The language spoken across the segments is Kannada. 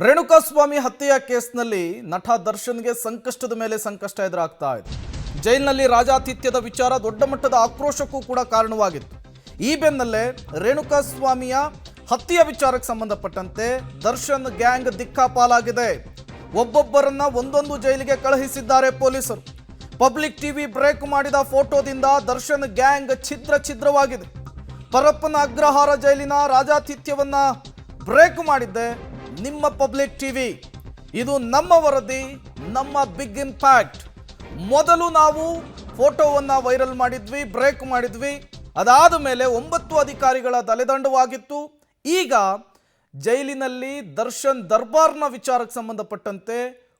ರೇಣುಕಾಸ್ವಾಮಿ ಹತ್ಯೆಯ ಕೇಸ್ನಲ್ಲಿ ನಟ ದರ್ಶನ್ಗೆ ಸಂಕಷ್ಟದ ಮೇಲೆ ಸಂಕಷ್ಟ ಎದುರಾಗ್ತಾ ಇದೆ. ಜೈಲಿನಲ್ಲಿ ರಾಜಾತಿಥ್ಯದ ವಿಚಾರ ದೊಡ್ಡ ಮಟ್ಟದ ಆಕ್ರೋಶಕ್ಕೂ ಕೂಡ ಕಾರಣವಾಗಿತ್ತು. ಈ ಬೆನ್ನಲ್ಲೇ ರೇಣುಕಾಸ್ವಾಮಿಯ ಹತ್ಯೆಯ ವಿಚಾರಕ್ಕೆ ಸಂಬಂಧಪಟ್ಟಂತೆ ದರ್ಶನ್ ಗ್ಯಾಂಗ್ ದಿಕ್ಕಾಪಾಲಾಗಿದೆ. ಒಬ್ಬೊಬ್ಬರನ್ನ ಒಂದೊಂದು ಜೈಲಿಗೆ ಕಳುಹಿಸಿದ್ದಾರೆ ಪೊಲೀಸರು. ಪಬ್ಲಿಕ್ ಟಿವಿ ಬ್ರೇಕ್ ಮಾಡಿದ ಫೋಟೋದಿಂದ ದರ್ಶನ್ ಗ್ಯಾಂಗ್ ಛಿದ್ರವಾಗಿದೆ. ಪರಪ್ಪನ ಅಗ್ರಹಾರ ಜೈಲಿನ ರಾಜಾತಿಥ್ಯವನ್ನ ಬ್ರೇಕ್ ಮಾಡಿದ್ದೆ ನಿಮ್ಮ ಪಬ್ಲಿಕ್ ಟಿವಿ. ಇದು ನಮ್ಮ ವರದಿ, ನಮ್ಮ ಬಿಗ್ ಇಂಪ್ಯಾಕ್ಟ್. ಮೊದಲು ನಾವು ಫೋಟೋವನ್ನು ವೈರಲ್ ಮಾಡಿದ್ವಿ, ಬ್ರೇಕ್ ಮಾಡಿದ್ವಿ. ಅದಾದ ಮೇಲೆ 9 ಅಧಿಕಾರಿಗಳ ತಲೆದಂಡವಾಗಿತ್ತು. ಈಗ ಜೈಲಿನಲ್ಲಿ ದರ್ಶನ್ ದರ್ಬಾರ್ನ ವಿಚಾರಕ್ಕೆ ಸಂಬಂಧಪಟ್ಟಂತೆ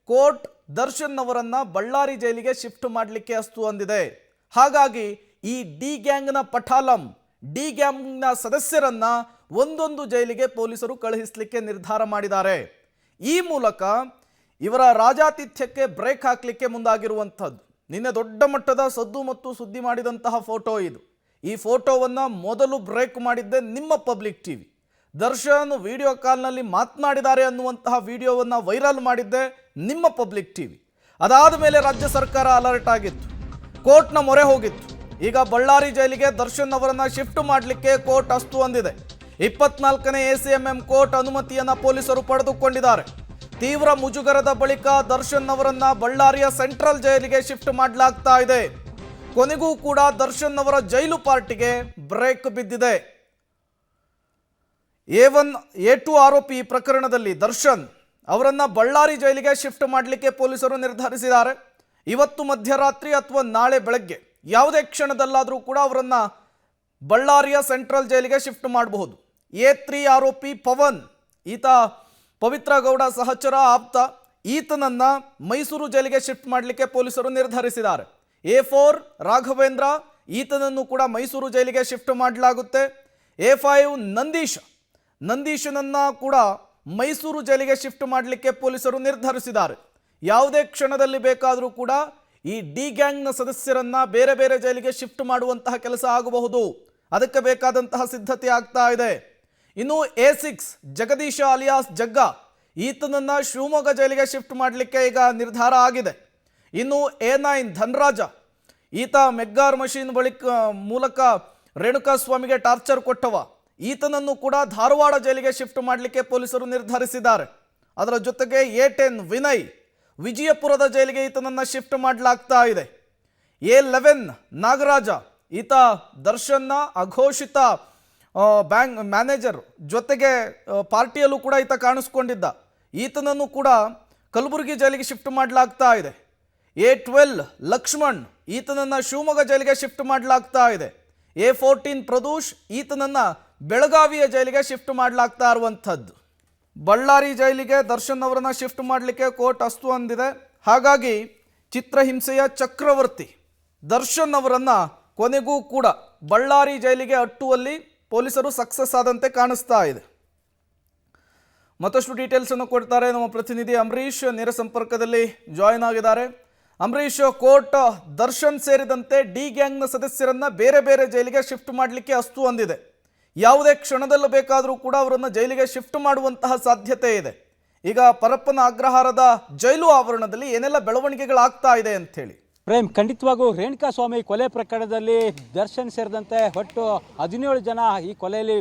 ಕೋರ್ಟ್ ದರ್ಶನ್ ಅವರನ್ನ ಬಳ್ಳಾರಿ ಜೈಲಿಗೆ ಶಿಫ್ಟ್ ಮಾಡಲಿಕ್ಕೆ ಅಸ್ತು ಅಂದಿದೆ. ಹಾಗಾಗಿ ಈ ಡಿ ಗ್ಯಾಂಗ್ನ ಪಠಾಲಂ, ಡಿ ಗ್ಯಾಂಗ್ನ ಸದಸ್ಯರನ್ನ ಒಂದೊಂದು ಜೈಲಿಗೆ ಪೊಲೀಸರು ಕಳುಹಿಸಲಿಕ್ಕೆ ನಿರ್ಧಾರ ಮಾಡಿದ್ದಾರೆ. ಈ ಮೂಲಕ ಇವರ ರಾಜಾತಿಥ್ಯಕ್ಕೆ ಬ್ರೇಕ್ ಹಾಕಲಿಕ್ಕೆ ಮುಂದಾಗಿರುವಂಥದ್ದು. ನಿನ್ನೆ ದೊಡ್ಡ ಮಟ್ಟದ ಸದ್ದು ಮತ್ತು ಸುದ್ದಿ ಮಾಡಿದಂತಹ ಫೋಟೋ ಇದು. ಈ ಫೋಟೋವನ್ನು ಮೊದಲು ಬ್ರೇಕ್ ಮಾಡಿದ್ದೆ ನಿಮ್ಮ ಪಬ್ಲಿಕ್ ಟಿವಿ. ದರ್ಶನ್ ವಿಡಿಯೋ ಕಾಲ್ನಲ್ಲಿ ಮಾತನಾಡಿದ್ದಾರೆ ಅನ್ನುವಂತಹ ವಿಡಿಯೋವನ್ನು ವೈರಲ್ ಮಾಡಿದ್ದೆ ನಿಮ್ಮ ಪಬ್ಲಿಕ್ ಟಿವಿ. ಅದಾದ ಮೇಲೆ ರಾಜ್ಯ ಸರ್ಕಾರ ಅಲರ್ಟ್ ಆಗಿತ್ತು, ಕೋರ್ಟ್ನ ಮೊರೆ ಹೋಗಿತ್ತು. ಈಗ ಬಳ್ಳಾರಿ ಜೈಲಿಗೆ ದರ್ಶನ್ ಅವರನ್ನ ಶಿಫ್ಟ್ ಮಾಡಲಿಕ್ಕೆ ಕೋರ್ಟ್ ಅಸ್ತು ಅಂದಿದೆ. 24ನೇ ACMM ಕೋರ್ಟ್ ಅನುಮತಿಯನ್ನ ಪೊಲೀಸರು ಪಡೆದುಕೊಂಡಿದ್ದಾರೆ. ತೀವ್ರ ಮುಜುಗರದ ಬಳಿಕ ದರ್ಶನ್ ಅವರನ್ನ ಬಳ್ಳಾರಿಯ ಸೆಂಟ್ರಲ್ ಜೈಲಿಗೆ ಶಿಫ್ಟ್ ಮಾಡಲಾಗ್ತಾ ಇದೆ. ಕೊನೆಗೂ ಕೂಡ ದರ್ಶನ್ ಅವರ ಜೈಲು ಪಾರ್ಟಿಗೆ ಬ್ರೇಕ್ ಬಿದ್ದಿದೆ. A1 A2 ಆರೋಪಿ ಪ್ರಕರಣದಲ್ಲಿ ದರ್ಶನ್ ಅವರನ್ನ ಬಳ್ಳಾರಿ ಜೈಲಿಗೆ ಶಿಫ್ಟ್ ಮಾಡಲಿಕ್ಕೆ ಪೊಲೀಸರು ನಿರ್ಧರಿಸಿದ್ದಾರೆ. ಇವತ್ತು ಮಧ್ಯರಾತ್ರಿ ಅಥವಾ ನಾಳೆ ಬೆಳಗ್ಗೆ ಯಾವುದೇ ಕ್ಷಣದಲ್ಲಾದರೂ ಕೂಡ ಅವರನ್ನ ಬಳ್ಳಾರಿಯ ಸೆಂಟ್ರಲ್ ಜೈಲಿಗೆ ಶಿಫ್ಟ್ ಮಾಡಬಹುದು. A3 ಆರೋಪಿ ಪವನ್, ಈತ ಪವಿತ್ರ ಗೌಡ ಸಹಚರ ಆಪ್ತ, ಈತನನ್ನ ಮೈಸೂರು ಜೈಲಿಗೆ ಶಿಫ್ಟ್ ಮಾಡಲಿಕ್ಕೆ ಪೊಲೀಸರು ನಿರ್ಧರಿಸಿದ್ದಾರೆ. A4 ರಾಘವೇಂದ್ರ, ಈತನನ್ನು ಕೂಡ ಮೈಸೂರು ಜೈಲಿಗೆ ಶಿಫ್ಟ್ ಮಾಡಲಾಗುತ್ತೆ. A5 ನಂದೀಶನನ್ನ ಕೂಡ ಮೈಸೂರು ಜೈಲಿಗೆ ಶಿಫ್ಟ್ ಮಾಡಲಿಕ್ಕೆ ಪೊಲೀಸರು ನಿರ್ಧರಿಸಿದ್ದಾರೆ. ಯಾವುದೇ ಕ್ಷಣದಲ್ಲಿ ಬೇಕಾದರೂ ಕೂಡ ಈ ಡಿ ಗ್ಯಾಂಗ್ನ ಸದಸ್ಯರನ್ನ ಬೇರೆ ಬೇರೆ ಜೈಲಿಗೆ ಶಿಫ್ಟ್ ಮಾಡುವಂತಹ ಕೆಲಸ ಆಗಬಹುದು. ಅದಕ್ಕೆ ಬೇಕಾದಂತಹ ಸಿದ್ಧತೆ ಆಗ್ತಾ ಇದೆ. ಇನ್ನು A6 ಜಗದೀಶ ಅಲಿಯಾಸ್ ಜಗ್ಗ, ಈತನನ್ನ ಶಿವಮೊಗ್ಗ ಜೈಲಿಗೆ ಶಿಫ್ಟ್ ಮಾಡಲಿಕ್ಕೆ ಈಗ ನಿರ್ಧಾರ ಆಗಿದೆ. ಇನ್ನು A9 ಧನರಾಜ, ಈತ ಮೆಗ್ಗಾರ್ ಮಷೀನ್ ಮೂಲಕ ರೇಣುಕಾಸ್ವಾಮಿಗೆ ಟಾರ್ಚರ್ ಕೊಟ್ಟವ, ಈತನನ್ನು ಕೂಡ ಧಾರವಾಡ ಜೈಲಿಗೆ ಶಿಫ್ಟ್ ಮಾಡಲಿಕ್ಕೆ ಪೊಲೀಸರು ನಿರ್ಧರಿಸಿದ್ದಾರೆ. ಅದರ ಜೊತೆಗೆ A10 ವಿನಯ್, ವಿಜಯಪುರದ ಜೈಲಿಗೆ ಈತನನ್ನು ಶಿಫ್ಟ್ ಮಾಡಲಾಗ್ತಾ ಇದೆ. A11 ನಾಗರಾಜ, ಈತ ದರ್ಶನ್ನ ಅಘೋಷಿತ ಬ್ಯಾಂಕ್ ಮ್ಯಾನೇಜರ್, ಜೊತೆಗೆ ಪಾರ್ಟಿಯಲ್ಲೂ ಕೂಡ ಈತ ಕಾಣಿಸ್ಕೊಂಡಿದ್ದ, ಈತನನ್ನು ಕೂಡ ಕಲಬುರಗಿ ಜೈಲಿಗೆ ಶಿಫ್ಟ್ ಮಾಡಲಾಗ್ತಾ ಇದೆ. A12 ಲಕ್ಷ್ಮಣ್, ಈತನನ್ನು ಶಿವಮೊಗ್ಗ ಜೈಲಿಗೆ ಶಿಫ್ಟ್ ಮಾಡಲಾಗ್ತಾ ಇದೆ. A14 ಪ್ರದೂಷ್, ಈತನನ್ನು ಬೆಳಗಾವಿಯ ಜೈಲಿಗೆ ಶಿಫ್ಟ್ ಮಾಡಲಾಗ್ತಾ ಇರುವಂಥದ್ದು. ಬಳ್ಳಾರಿ ಜೈಲಿಗೆ ದರ್ಶನ್ ಅವರನ್ನ ಶಿಫ್ಟ್ ಮಾಡಲಿಕ್ಕೆ ಕೋರ್ಟ್ ಅಸ್ತು ಅಂದಿದೆ. ಹಾಗಾಗಿ ಚಿತ್ರಹಿಂಸೆಯ ಚಕ್ರವರ್ತಿ ದರ್ಶನ್ ಅವರನ್ನ ಕೊನೆಗೂ ಕೂಡ ಬಳ್ಳಾರಿ ಜೈಲಿಗೆ ಅಟ್ಟುವಲ್ಲಿ ಪೊಲೀಸರು ಸಕ್ಸಸ್ ಆದಂತೆ ಕಾಣಿಸ್ತಾ ಇದೆ. ಮತ್ತಷ್ಟು ಡೀಟೇಲ್ಸ್ ಅನ್ನು ಕೊಡ್ತಾರೆ ನಮ್ಮ ಪ್ರತಿನಿಧಿ ಅಂಬರೀಶ್, ನೇರ ಸಂಪರ್ಕದಲ್ಲಿ ಜಾಯಿನ್ ಆಗಿದ್ದಾರೆ. ಅಂಬರೀಶ್, ಕೋರ್ಟ್ ದರ್ಶನ್ ಸೇರಿದಂತೆ ಡಿ ಗ್ಯಾಂಗ್ನ ಸದಸ್ಯರನ್ನ ಬೇರೆ ಬೇರೆ ಜೈಲಿಗೆ ಶಿಫ್ಟ್ ಮಾಡಲಿಕ್ಕೆ ಅಸ್ತು ಅಂದಿದೆ. ಯಾವುದೇ ಕ್ಷಣದಲ್ಲೂ ಬೇಕಾದರೂ ಕೂಡ ಅವರನ್ನು ಜೈಲಿಗೆ ಶಿಫ್ಟ್ ಮಾಡುವಂತಹ ಸಾಧ್ಯತೆ ಇದೆ. ಈಗ ಪರಪ್ಪನ ಅಗ್ರಹಾರದ ಜೈಲು ಆವರಣದಲ್ಲಿ ಏನೆಲ್ಲ ಬೆಳವಣಿಗೆಗಳಾಗ್ತಾ ಇದೆ ಅಂತ ಹೇಳಿ. ಪ್ರೇಮ್, ಖಂಡಿತವಾಗೂ ರೇಣುಕಾಸ್ವಾಮಿ ಕೊಲೆ ಪ್ರಕರಣದಲ್ಲಿ ದರ್ಶನ್ ಸೇರಿದಂತೆ ಒಟ್ಟು 17 ಜನ ಈ ಕೊಲೆಯಲ್ಲಿ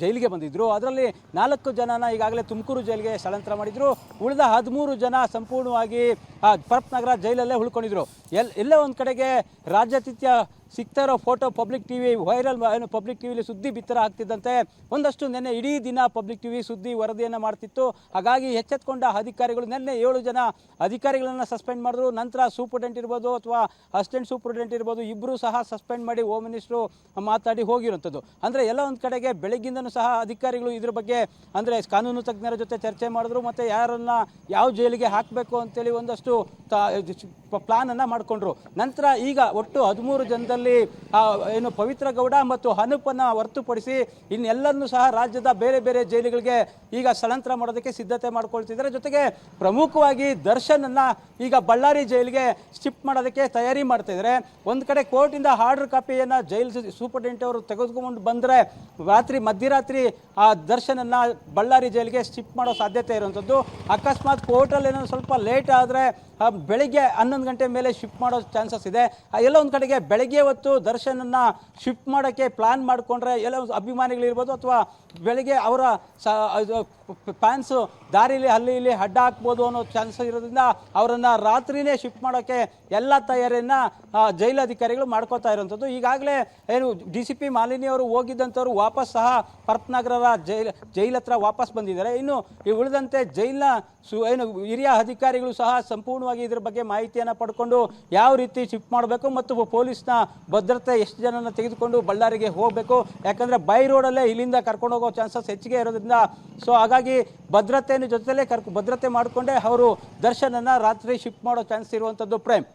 ಜೈಲಿಗೆ ಬಂದಿದ್ರು. ಅದರಲ್ಲಿ 4 ಜನನ ಈಗಾಗಲೇ ತುಮಕೂರು ಜೈಲಿಗೆ ಸ್ಥಳಾಂತರ ಮಾಡಿದ್ರು. ಉಳಿದ 13 ಜನ ಸಂಪೂರ್ಣವಾಗಿ ಪರಪ್ಪನಗರ ಜೈಲಲ್ಲೇ ಉಳ್ಕೊಂಡಿದ್ರು. ಎಲ್ಲೇ ಒಂದು ಕಡೆಗೆ ರಾಜ್ಯಾತಿಥ್ಯ ಸಿಗ್ತಾ ಇರೋ photo public TV viral, public ಟಿವಿಲಿ ಸುದ್ದಿ ಬಿತ್ತರ ಆಗ್ತಿದ್ದಂತೆ ಒಂದಷ್ಟು ನೆನ್ನೆ ಇಡೀ ದಿನ ಪಬ್ಲಿಕ್ ಟಿವಿ ಸುದ್ದಿ ವರದಿಯನ್ನು ಮಾಡ್ತಿತ್ತು. ಹಾಗಾಗಿ ಎಚ್ಚೆತ್ಕೊಂಡ ಅಧಿಕಾರಿಗಳು ನಿನ್ನೆ 7 ಜನ ಅಧಿಕಾರಿಗಳನ್ನು ಸಸ್ಪೆಂಡ್ ಮಾಡಿದ್ರು. ನಂತರ ಸೂಪರ್ಡೆಂಟ್ ಇರ್ಬೋದು ಅಥವಾ ಅಸಿಸ್ಟೆಂಟ್ ಸೂಪರ್ಡೆಂಟ್ ಇರ್ಬೋದು, ಇಬ್ಬರು ಸಹ ಸಸ್ಪೆಂಡ್ ಮಾಡಿ ಹೋಮ್ ಮಿನಿಸ್ಟ್ರು ಮಾತಾಡಿ ಹೋಗಿರುವಂಥದ್ದು. ಅಂದರೆ ಎಲ್ಲ ಒಂದು ಕಡೆಗೆ ಬೆಳಗ್ಗಿಂದನೂ ಸಹ ಅಧಿಕಾರಿಗಳು ಇದ್ರ ಬಗ್ಗೆ ಅಂದರೆ ಕಾನೂನು ತಜ್ಞರ ಜೊತೆ ಚರ್ಚೆ ಮಾಡಿದ್ರು. ಮತ್ತು ಯಾರನ್ನ ಯಾವ ಜೈಲಿಗೆ ಹಾಕಬೇಕು ಅಂತೇಳಿ ಒಂದಷ್ಟು ಪ್ಲಾನನ್ನು ಮಾಡಿಕೊಂಡ್ರು. ನಂತರ ಈಗ ಒಟ್ಟು 13 ಜನದಲ್ಲಿ ಪ್ರಕರಣದಲ್ಲಿ ಏನು ಪವಿತ್ರ ಗೌಡ ಮತ್ತು ಅನೂಪನ್ನ ಹೊರತುಪಡಿಸಿ ಇನ್ನೆಲ್ಲರನ್ನೂ ಸಹ ರಾಜ್ಯದ ಬೇರೆ ಬೇರೆ ಜೈಲುಗಳಿಗೆ ಈಗ ಸ್ಥಳಾಂತರ ಮಾಡೋದಕ್ಕೆ ಸಿದ್ಧತೆ ಮಾಡ್ಕೊಳ್ತಿದ್ದಾರೆ. ಜೊತೆಗೆ ಪ್ರಮುಖವಾಗಿ ದರ್ಶನನ್ನ ಈಗ ಬಳ್ಳಾರಿ ಜೈಲಿಗೆ ಶಿಫ್ಟ್ ಮಾಡೋದಕ್ಕೆ ತಯಾರಿ ಮಾಡ್ತಾ ಇದ್ದಾರೆ. ಒಂದು ಕಡೆ ಕೋರ್ಟಿಂದ ಆರ್ಡರ್ ಕಾಪಿಯನ್ನು ಜೈಲ್ ಸೂಪರಿಂಟೆಂಡೆಂಟ್ ಅವರು ತೆಗೆದುಕೊಂಡು ಬಂದರೆ ಮಧ್ಯರಾತ್ರಿ ಆ ದರ್ಶನನ್ನ ಬಳ್ಳಾರಿ ಜೈಲಿಗೆ ಶಿಫ್ಟ್ ಮಾಡೋ ಸಾಧ್ಯತೆ ಇರುವಂಥದ್ದು. ಅಕಸ್ಮಾತ್ ಕೋರ್ಟಲ್ಲಿ ಏನೋ ಸ್ವಲ್ಪ ಲೇಟ್ ಆದರೆ ಬೆಳಿಗ್ಗೆ 11 ಗಂಟೆ ಮೇಲೆ ಶಿಫ್ಟ್ ಮಾಡೋ ಚಾನ್ಸಸ್ ಇದೆ. ಎಲ್ಲ ಒಂದು ಕಡೆಗೆ ಬೆಳಗ್ಗೆ ಹೊತ್ತು ದರ್ಶನನ್ನ ಶಿಫ್ಟ್ ಮಾಡೋಕ್ಕೆ ಪ್ಲಾನ್ ಮಾಡಿಕೊಂಡ್ರೆ ಎಲ್ಲ ಅಭಿಮಾನಿಗಳಿರ್ಬೋದು ಅಥವಾ ಬೆಳಿಗ್ಗೆ ಅವರ ಫ್ಯಾನ್ಸು ದಾರಿಲಿ ಅಲ್ಲಿ ಇಲ್ಲಿ ಅಡ್ಡ ಹಾಕ್ಬೋದು ಅನ್ನೋ ಚಾನ್ಸ್ ಇರೋದ್ರಿಂದ ಅವರನ್ನು ರಾತ್ರಿನೇ ಶಿಫ್ಟ್ ಮಾಡೋಕ್ಕೆ ಎಲ್ಲ ತಯಾರಿಯನ್ನು ಜೈಲಧಿಕಾರಿಗಳು ಮಾಡ್ಕೋತಾ ಇರೋವಂಥದ್ದು. ಈಗಾಗಲೇ ಏನು DCP ಮಾಲಿನಿ ಅವರು ಹೋಗಿದ್ದಂಥವ್ರು ವಾಪಸ್ ಸಹ ಪರಪ್ನಗರದ ಜೈಲ್ ಹತ್ರ ವಾಪಸ್ ಬಂದಿದ್ದಾರೆ. ಇನ್ನು ಈ ಉಳಿದಂತೆ ಜೈಲಿನ ಏನು ಹಿರಿಯ ಅಧಿಕಾರಿಗಳು ಸಹ ಸಂಪೂರ್ಣವಾಗಿ ಇದ್ರ ಬಗ್ಗೆ ಮಾಹಿತಿಯನ್ನು ಪಡ್ಕೊಂಡು ಯಾವ ರೀತಿ ಶಿಫ್ಟ್ ಮಾಡಬೇಕು ಮತ್ತು ಪೊಲೀಸ್ನ ಭದ್ರತೆ ಎಷ್ಟು ಜನನ ತೆಗೆದುಕೊಂಡು ಬಳ್ಳಾರಿಗೆ ಹೋಗಬೇಕು, ಯಾಕಂದರೆ ಬೈ ರೋಡಲ್ಲೇ ಇಲ್ಲಿಂದ ಕರ್ಕೊಂಡು ಹೋಗೋ ಚಾನ್ಸಸ್ ಹೆಚ್ಚಿಗೆ ಇರೋದ್ರಿಂದ ಸೊ ಹಾಗಾಗಿ ಭದ್ರತೆಯನ್ನು ಜೊತೆಲೇ ಭದ್ರತೆ ಮಾಡಿಕೊಂಡೇ ಅವರು ದರ್ಶನನ್ನ ರಾತ್ರಿ ಶಿಫ್ಟ್ ಮಾಡೋ ಚಾನ್ಸ್ ಇರುವಂಥದ್ದು. ಪ್ರೇಮ್.